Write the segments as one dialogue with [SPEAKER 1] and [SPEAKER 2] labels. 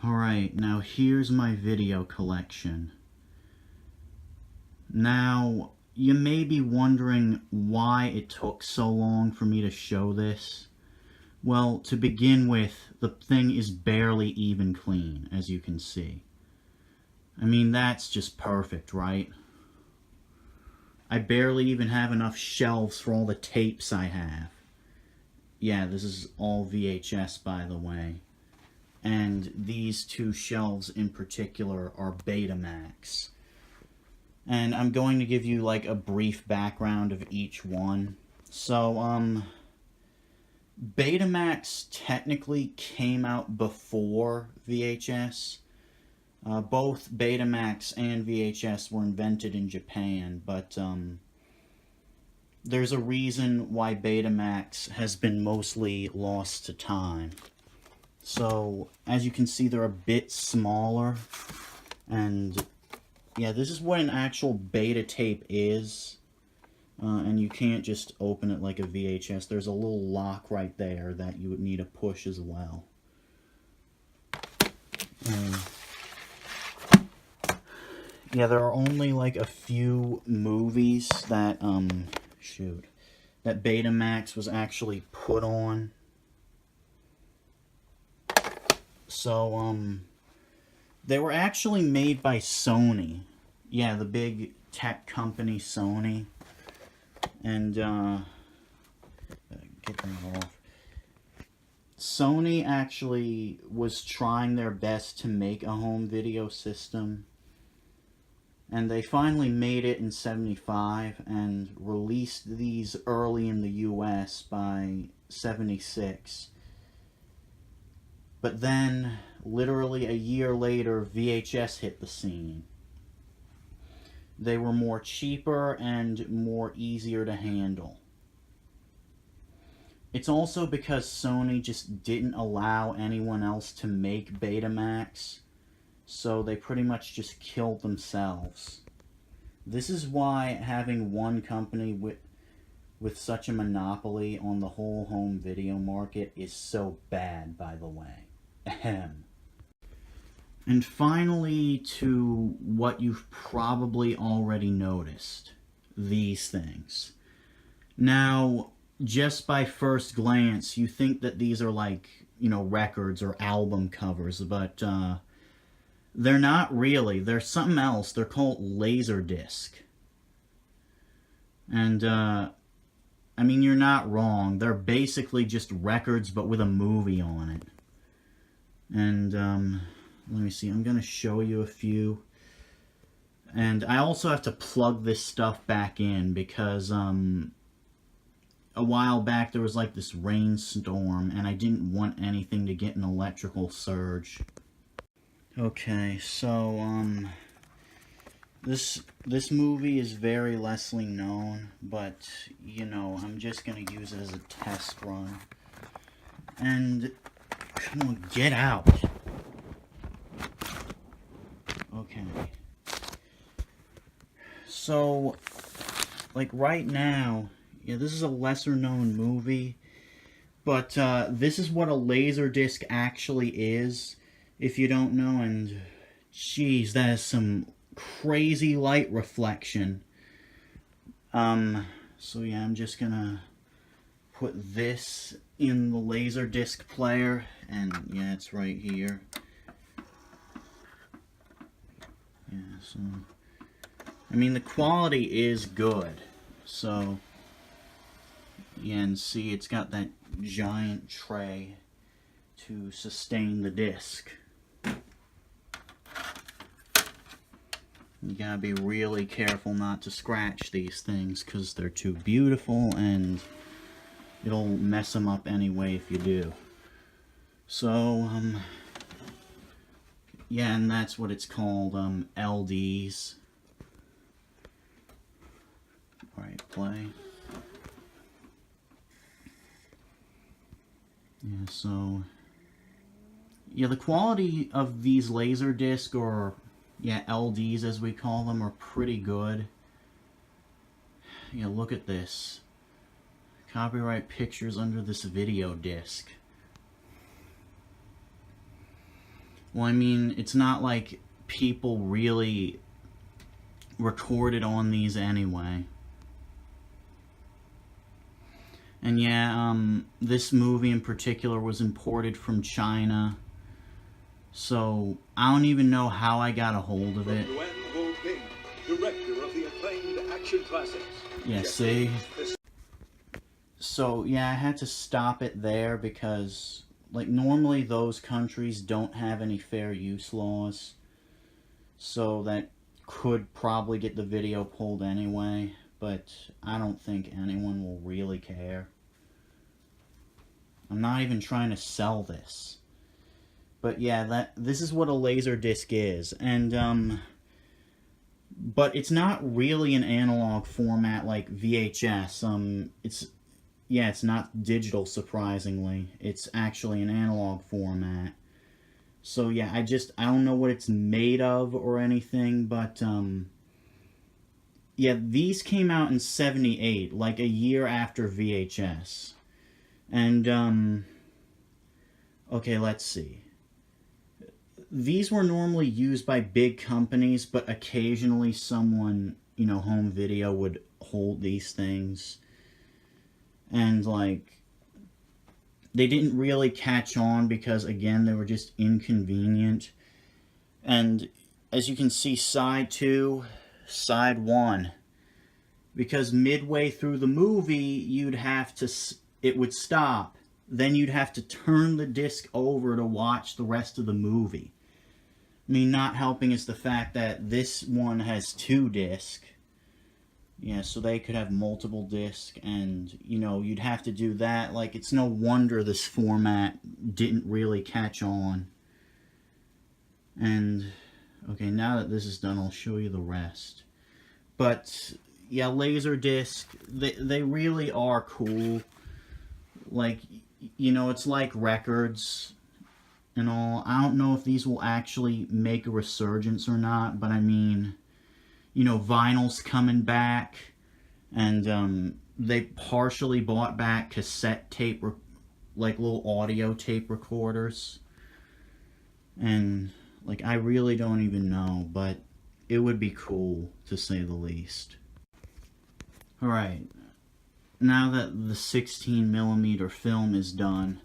[SPEAKER 1] Alright, now here's my video collection. Now, you may be wondering why it took so long for me to show this. Well, to begin with, the thing is barely even clean, as you can see. I mean, that's just perfect, right? I barely even have enough shelves for all the tapes I have. Yeah, this is all VHS, by the way. And these two shelves in particular are Betamax. And I'm going to give you like a brief background of each one. So, Betamax technically came out before VHS. Both Betamax and VHS were invented in Japan, but there's a reason why Betamax has been mostly lost to time. So, as you can see, they're a bit smaller, and yeah, this is what an actual beta tape is, and you can't just open it like a VHS. There's a little lock right there that you would need to push as well. Yeah, there are only like a few movies that, that Betamax was actually put on. So, they were actually made by Sony. Yeah, the big tech company Sony. And, get that off. Sony actually was trying their best to make a home video system. And they finally made it in '75 and released these early in the US by '76. But then, literally a year later, VHS hit the scene. They were more cheaper and more easier to handle. It's also because Sony just didn't allow anyone else to make Betamax, so they pretty much just killed themselves. This is why having one company with such a monopoly on the whole home video market is so bad, by the way. Ahem. And finally, to what you've probably already noticed, these things. Now, just by first glance, you think that these are like, records or album covers, but they're not really. They're something else. They're called LazerDisc. And, I mean, you're not wrong. They're basically just records, but with a movie on it. And, let me see. I'm going to show you a few. And I also have to plug this stuff back in because, a while back there was like this rainstorm and I didn't want anything to get an electrical surge. Okay, so, this movie is very lessly known, but, I'm just going to use it as a test run. And, come on, get out. Okay. So, like right now, yeah, this is a lesser known movie, but this is what a LazerDisc actually is, if you don't know, and geez, that is some crazy light reflection. So yeah, I'm just gonna put this in the LazerDisc player, and yeah, it's right here. Yeah, so, I mean, the quality is good, so, yeah, and see, it's got that giant tray to sustain the disc. You gotta be really careful not to scratch these things, because they're too beautiful, and it'll mess them up anyway if you do. So, yeah, and that's what it's called, LDs. Alright, play. Yeah, so, yeah, the quality of these LazerDisc, or, yeah, LDs as we call them, are pretty good. Yeah, look at this. Copyright pictures under this video disc. Well, I mean, it's not like people really recorded on these anyway. And yeah, this movie in particular was imported from China. So, I don't even know how I got a hold of it.
[SPEAKER 2] Director of the acclaimed action classics.
[SPEAKER 1] Yeah, see? So, yeah, I had to stop it there because, like, normally those countries don't have any fair use laws. So that could probably get the video pulled anyway, but I don't think anyone will really care. I'm not even trying to sell this. But yeah, this is what a LazerDisc is. And, but it's not really an analog format like VHS. It's not digital, surprisingly. It's actually an analog format. So yeah, I don't know what it's made of or anything, but yeah, these came out in '78, like a year after VHS. And okay, let's see. These were normally used by big companies, but occasionally someone, home video would hold these things. And like, they didn't really catch on because, again, they were just inconvenient. And as you can see, side 2, side 1. Because midway through the movie, it would stop. Then you'd have to turn the disc over to watch the rest of the movie. I mean, not helping is the fact that this one has 2 discs. Yeah, so they could have multiple discs, and, you'd have to do that. Like, it's no wonder this format didn't really catch on. And, okay, now that this is done, I'll show you the rest. But, yeah, LazerDisc, they really are cool. Like, it's like records and all. I don't know if these will actually make a resurgence or not, but I mean, vinyl's coming back, and they partially bought back cassette tape, like little audio tape recorders, and like, I really don't even know, but it would be cool, to say the least. Alright, now that the 16mm film is done,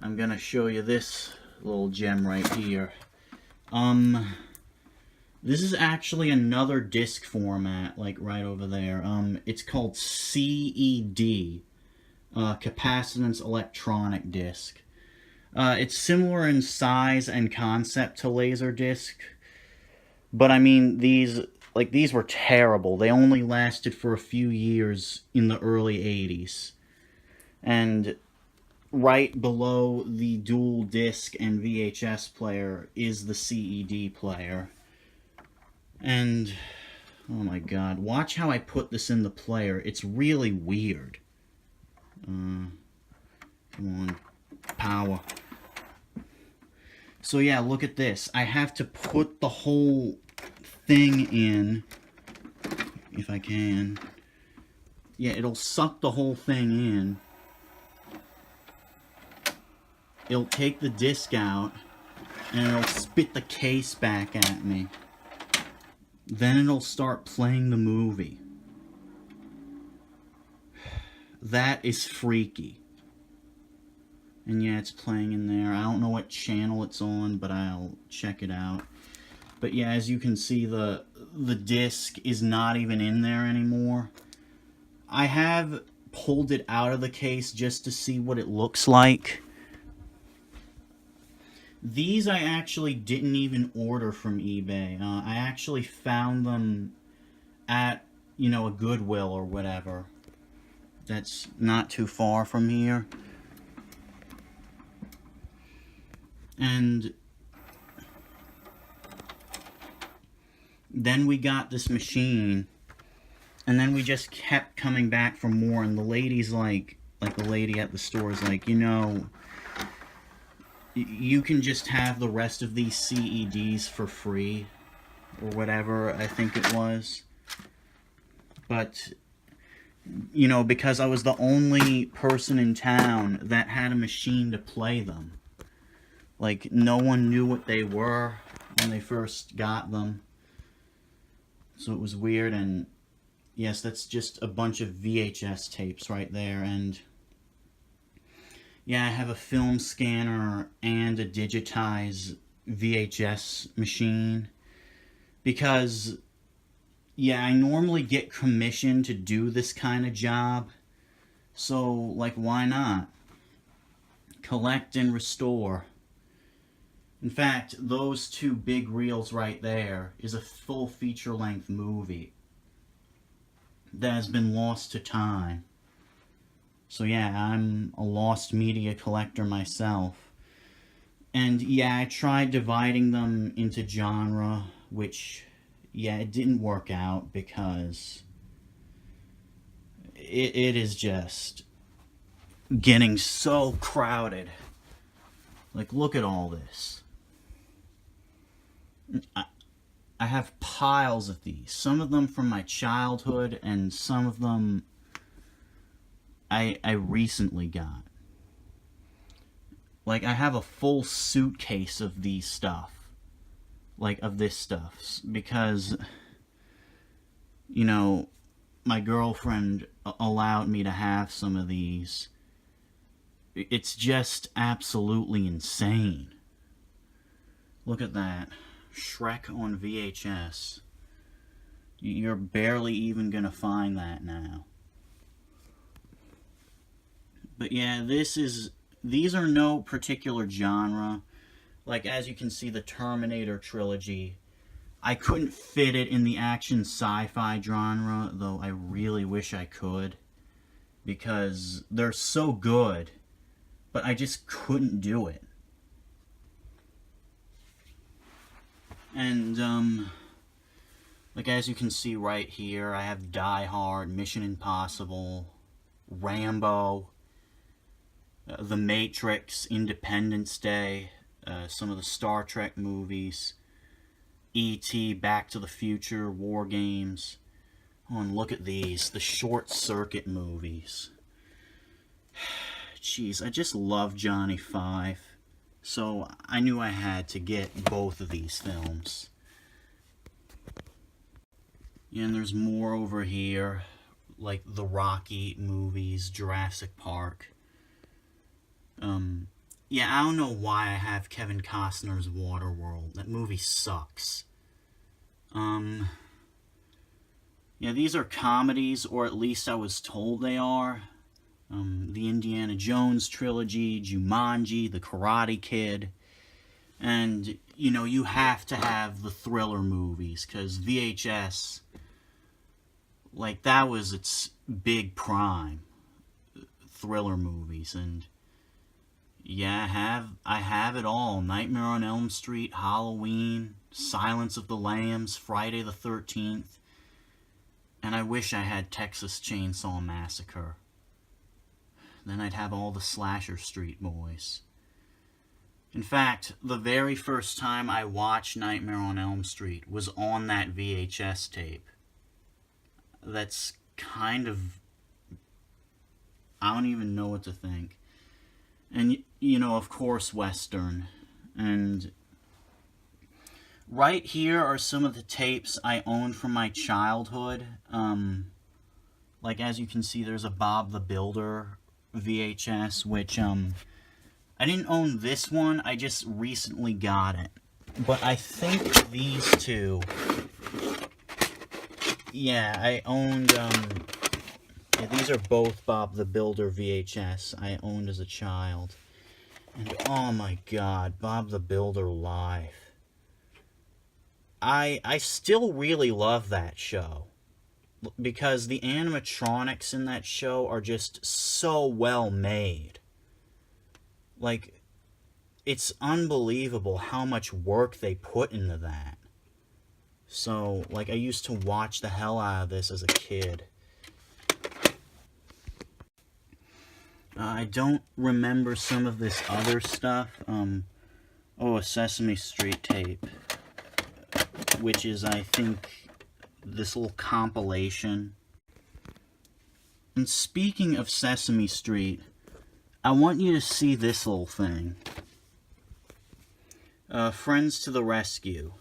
[SPEAKER 1] I'm gonna show you this little gem right here. This is actually another disc format, like right over there. It's called CED, Capacitance Electronic Disc. It's similar in size and concept to LazerDisc, but I mean, these were terrible. They only lasted for a few years in the early 80s. And right below the dual disc and VHS player is the CED player. And, oh my god, watch how I put this in the player. It's really weird. Come on, power. So yeah, look at this. I have to put the whole thing in, if I can. Yeah, it'll suck the whole thing in. It'll take the disc out, and it'll spit the case back at me. Then it'll start playing the movie. That is freaky. And yeah, it's playing in there. I don't know what channel it's on, but I'll check it out. But yeah, as you can see, the disc is not even in there anymore. I have pulled it out of the case just to see what it looks like. These I actually didn't even order from eBay. I actually found them at, a Goodwill or whatever. That's not too far from here. And then we got this machine, and then we just kept coming back for more, and the lady's like the lady at the store is like, you can just have the rest of these CEDs for free, or whatever, I think it was. But, because I was the only person in town that had a machine to play them. Like, no one knew what they were when they first got them. So it was weird, and yes, that's just a bunch of VHS tapes right there, and yeah, I have a film scanner and a digitized VHS machine, because, yeah, I normally get commissioned to do this kind of job, so, like, why not? Collect and restore. In fact, those two big reels right there is a full feature-length movie that has been lost to time. So yeah, I'm a lost media collector myself. And yeah, I tried dividing them into genre, which, yeah, it didn't work out because it is just getting so crowded. Like, look at all this. I have piles of these. Some of them from my childhood, and some of them I recently got. Like, I have a full suitcase of these stuff. Like, of this stuff. Because, you know, my girlfriend allowed me to have some of these. It's just absolutely insane. Look at that. Shrek on VHS. You're barely even gonna find that now. But yeah, these are no particular genre. Like, as you can see, the Terminator trilogy, I couldn't fit it in the action sci-fi genre, though I really wish I could, because they're so good, but I just couldn't do it. And, like, as you can see right here, I have Die Hard, Mission Impossible, Rambo, The Matrix, Independence Day, some of the Star Trek movies, E.T., Back to the Future, War Games. Oh, and look at these, the Short Circuit movies. Jeez, I just love Johnny Five. So I knew I had to get both of these films. Yeah, and there's more over here, like the Rocky movies, Jurassic Park. Yeah, I don't know why I have Kevin Costner's Waterworld. That movie sucks. Yeah, these are comedies, or at least I was told they are. The Indiana Jones trilogy, Jumanji, The Karate Kid. And, you know, you have to have the thriller movies, because VHS, like, that was its big prime. Thriller movies, and yeah, I have it all. Nightmare on Elm Street, Halloween, Silence of the Lambs, Friday the 13th, and I wish I had Texas Chainsaw Massacre. Then I'd have all the Slasher Street boys. In fact, the very first time I watched Nightmare on Elm Street was on that VHS tape. That's kind of... I don't even know what to think. And, you know, of course, Western. And right here are some of the tapes I owned from my childhood. Like, as you can see, there's a Bob the Builder VHS, which, I didn't own this one, I just recently got it. But I think these two, yeah, I owned, yeah, these are both Bob the Builder VHS I owned as a child. And oh my god, Bob the Builder live. I still really love that show, because the animatronics in that show are just so well made. Like, it's unbelievable how much work they put into that. So, like, I used to watch the hell out of this as a kid. I don't remember some of this other stuff. Oh, a Sesame Street tape, which is, I think, this little compilation. And speaking of Sesame Street, I want you to see this little thing. Friends to the Rescue.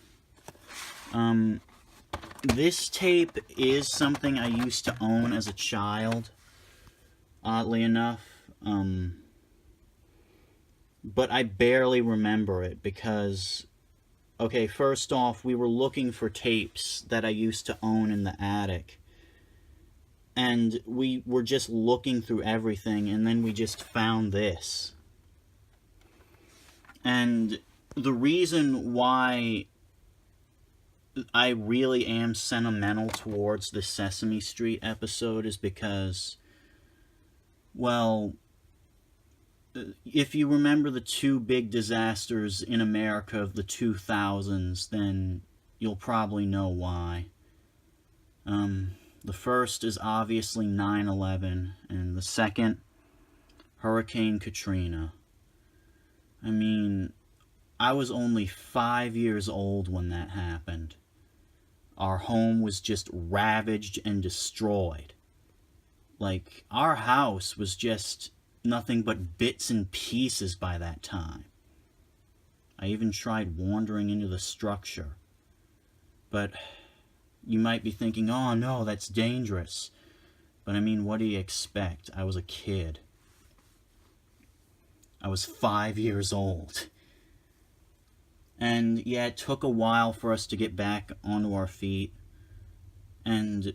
[SPEAKER 1] This tape is something I used to own as a child, oddly enough. But I barely remember it because, okay, first off, we were looking for tapes that I used to own in the attic. And we were just looking through everything, and then we just found this. And the reason why I really am sentimental towards the Sesame Street episode is because, well, if you remember the two big disasters in America of the 2000s, then you'll probably know why. The first is obviously 9/11, and the second, Hurricane Katrina. I mean, I was only 5 years old when that happened. Our home was just ravaged and destroyed. Like, our house was just nothing but bits and pieces by that time. I even tried wandering into the structure. But you might be thinking, oh no, that's dangerous. But I mean, what do you expect? I was a kid. I was 5 years old. And yeah, it took a while for us to get back onto our feet. And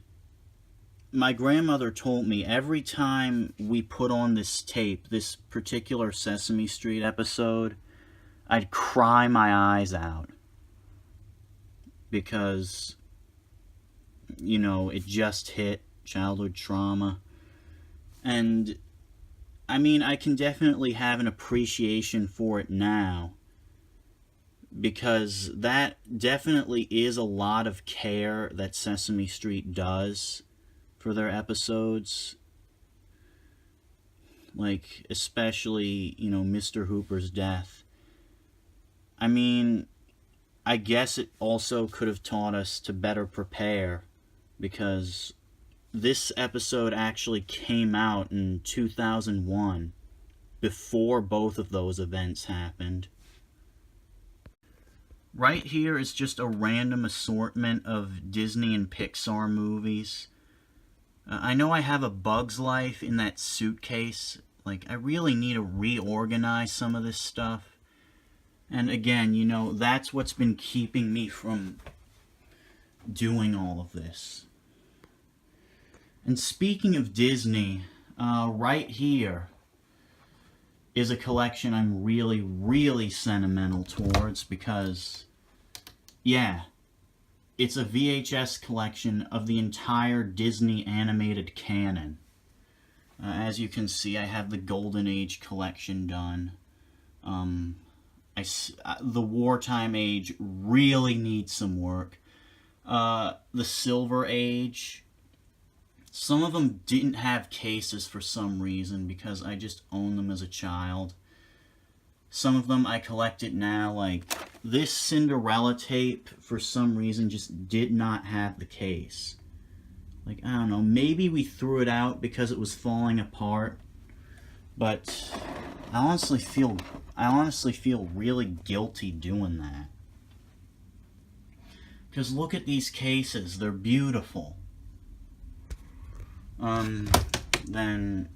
[SPEAKER 1] my grandmother told me every time we put on this tape, this particular Sesame Street episode, I'd cry my eyes out. Because, you know, it just hit childhood trauma. And, I mean, I can definitely have an appreciation for it now. Because that definitely is a lot of care that Sesame Street does for their episodes. Like, especially, you know, Mr. Hooper's death. I mean, I guess it also could have taught us to better prepare, because this episode actually came out in 2001, before both of those events happened. Right here is just a random assortment of Disney and Pixar movies. I know I have a Bug's Life in that suitcase. Like, I really need to reorganize some of this stuff. And again, you know, that's what's been keeping me from doing all of this. And speaking of Disney, right here is a collection I'm really, really sentimental towards because, yeah, it's a VHS collection of the entire Disney animated canon. As you can see, I have the Golden Age collection done. The Wartime Age really needs some work. The Silver Age, some of them didn't have cases for some reason because I just owned them as a child. Some of them I collected now, like this Cinderella tape, for some reason just did not have the case. Like, I don't know, maybe we threw it out because it was falling apart, but I honestly feel really guilty doing that. Because look at these cases, they're beautiful. Then,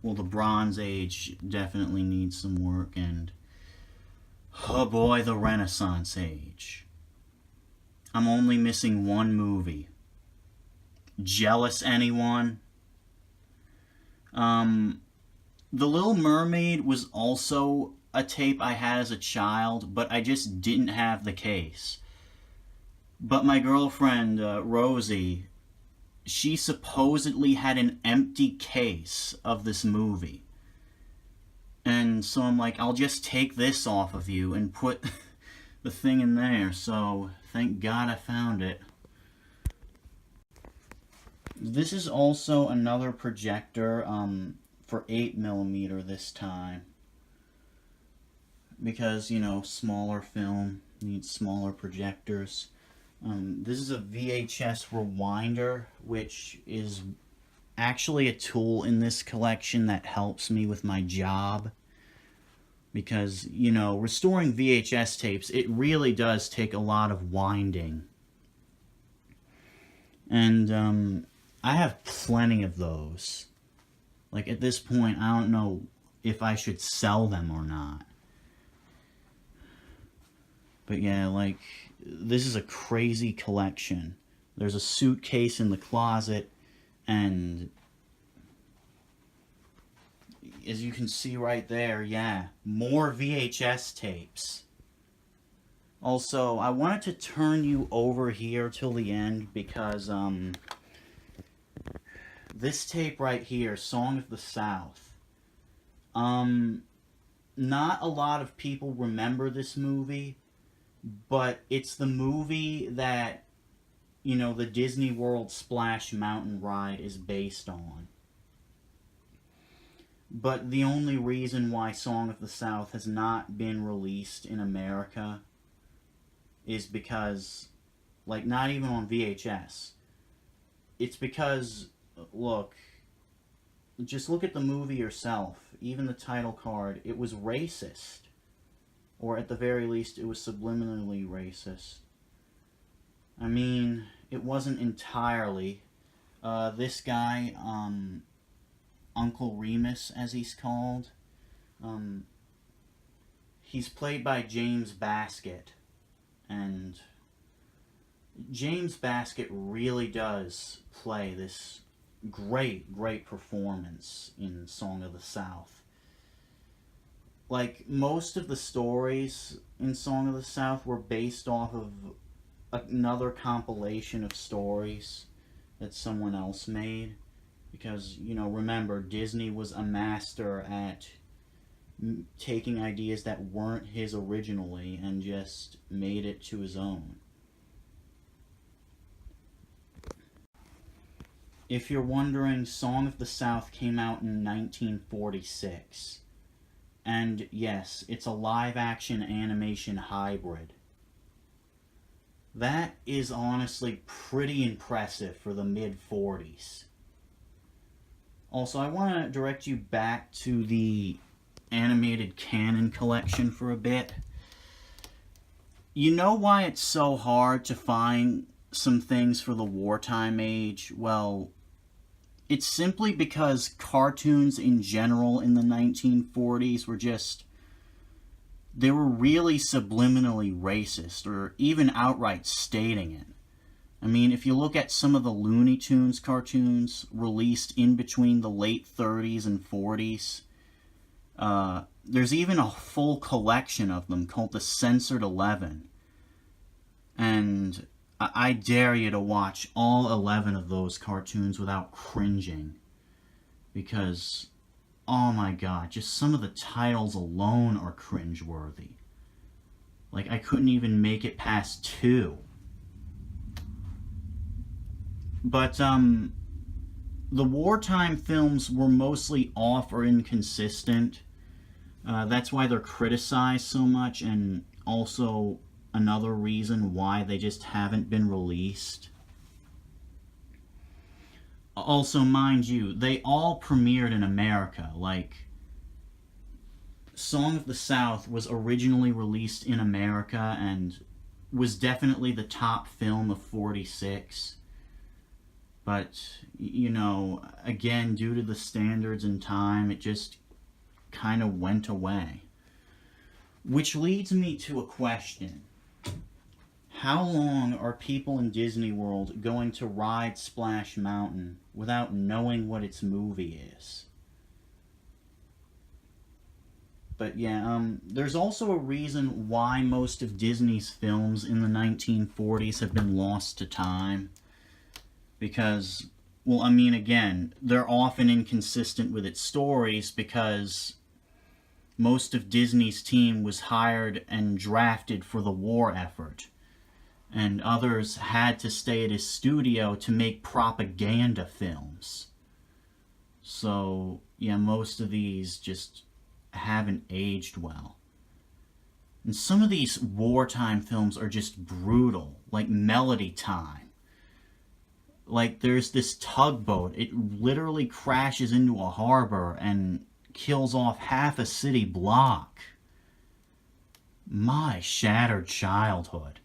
[SPEAKER 1] well, the Bronze Age definitely needs some work, and oh boy, the Renaissance Age. I'm only missing one movie. Jealous, anyone? The Little Mermaid was also a tape I had as a child, but I just didn't have the case. But my girlfriend, Rosie, she supposedly had an empty case of this movie. And so I'm like, I'll just take this off of you and put the thing in there. So thank God I found it. This is also another projector for 8mm this time. Because, you know, smaller film needs smaller projectors. This is a VHS rewinder, which is actually a tool in this collection that helps me with my job. Because, you know, restoring VHS tapes, it really does take a lot of winding. And I have plenty of those. Like, at this point, I don't know if I should sell them or not. But yeah, like, this is a crazy collection. There's a suitcase in the closet, and as you can see right there, yeah, more VHS tapes. Also, I wanted to turn you over here till the end because, this tape right here, Song of the South, not a lot of people remember this movie, but it's the movie that, you know, the Disney World Splash Mountain ride is based on. But the only reason why Song of the South has not been released in America is because, like, not even on VHS. It's because, look, just look at the movie yourself. Even the title card, it was racist. Or at the very least, it was subliminally racist. I mean, it wasn't entirely. This guy, Uncle Remus, as he's called, he's played by James Baskett. And James Baskett really does play this great performance in Song of the South. Like, most of the stories in Song of the South were based off of another compilation of stories that someone else made. Because, you know, remember, Disney was a master at taking ideas that weren't his originally and just made it to his own. If you're wondering, Song of the South came out in 1946. And yes, it's a live-action animation hybrid. That is honestly pretty impressive for the mid-40s. Also, I want to direct you back to the animated canon collection for a bit. You know why it's so hard to find some things for the wartime age? Well, it's simply because cartoons in general in the 1940s were just... they were really subliminally racist, or even outright stating it. I mean, if you look at some of the Looney Tunes cartoons released in between the late 30s and 40s, there's even a full collection of them called the Censored 11. And I dare you to watch all 11 of those cartoons without cringing. Because, oh my god, just some of the titles alone are cringeworthy. Like, I couldn't even make it past 2. But, the wartime films were mostly off or inconsistent. That's why they're criticized so much, and also another reason why they just haven't been released. Also, mind you, they all premiered in America. Like, Song of the South was originally released in America and was definitely the top film of 46. But, you know, again, due to the standards and time, it just kind of went away. Which leads me to a question. How long are people in Disney World going to ride Splash Mountain without knowing what its movie is? But yeah, there's also a reason why most of Disney's films in the 1940s have been lost to time. Because, well, I mean, again, they're often inconsistent with its stories because most of Disney's team was hired and drafted for the war effort. And others had to stay at his studio to make propaganda films. So, yeah, most of these just haven't aged well. And some of these wartime films are just brutal, like Melody Time. Like, there's this tugboat. It literally crashes into a harbor and kills off half a city block. My shattered childhood.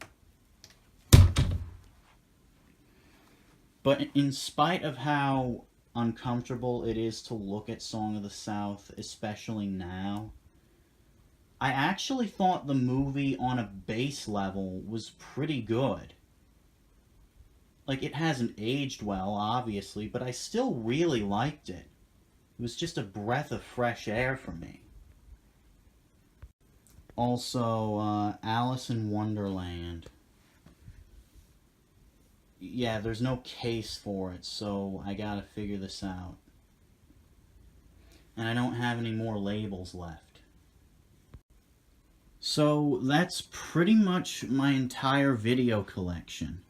[SPEAKER 1] But in spite of how uncomfortable it is to look at Song of the South, especially now, I actually thought the movie on a base level was pretty good. Like, it hasn't aged well, obviously, but I still really liked it. It was just a breath of fresh air for me. Also, Alice in Wonderland. Yeah, there's no case for it, so I gotta figure this out. And I don't have any more labels left. So that's pretty much my entire video collection.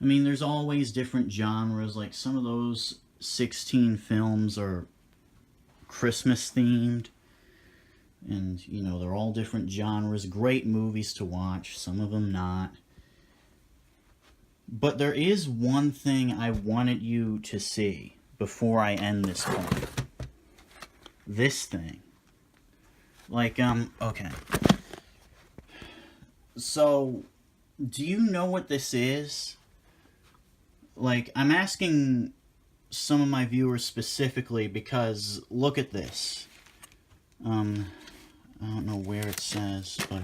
[SPEAKER 1] I mean, there's always different genres, like some of those 16 films are Christmas themed. And, you know, they're all different genres, great movies to watch, some of them not. But there is one thing I wanted you to see before I end this point. This thing. Like, okay. So, do you know what this is? Like, I'm asking some of my viewers specifically because, look at this. I don't know where it says, but,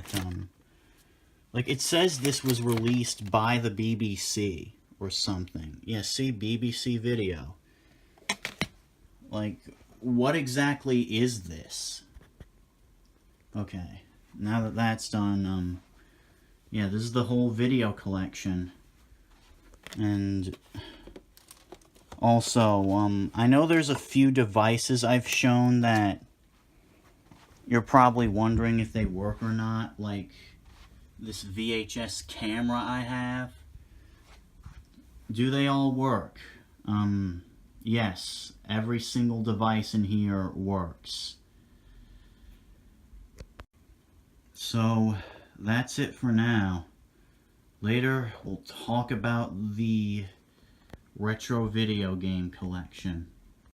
[SPEAKER 1] like, it says this was released by the BBC or something. Yeah, see, BBC Video. Like, what exactly is this? Okay, now that that's done, yeah, this is the whole video collection. And also, I know there's a few devices I've shown that you're probably wondering if they work or not, like this VHS camera I have. Do they all work? Yes, every single device in here works. So, that's it for now. Later, we'll talk about the retro video game collection.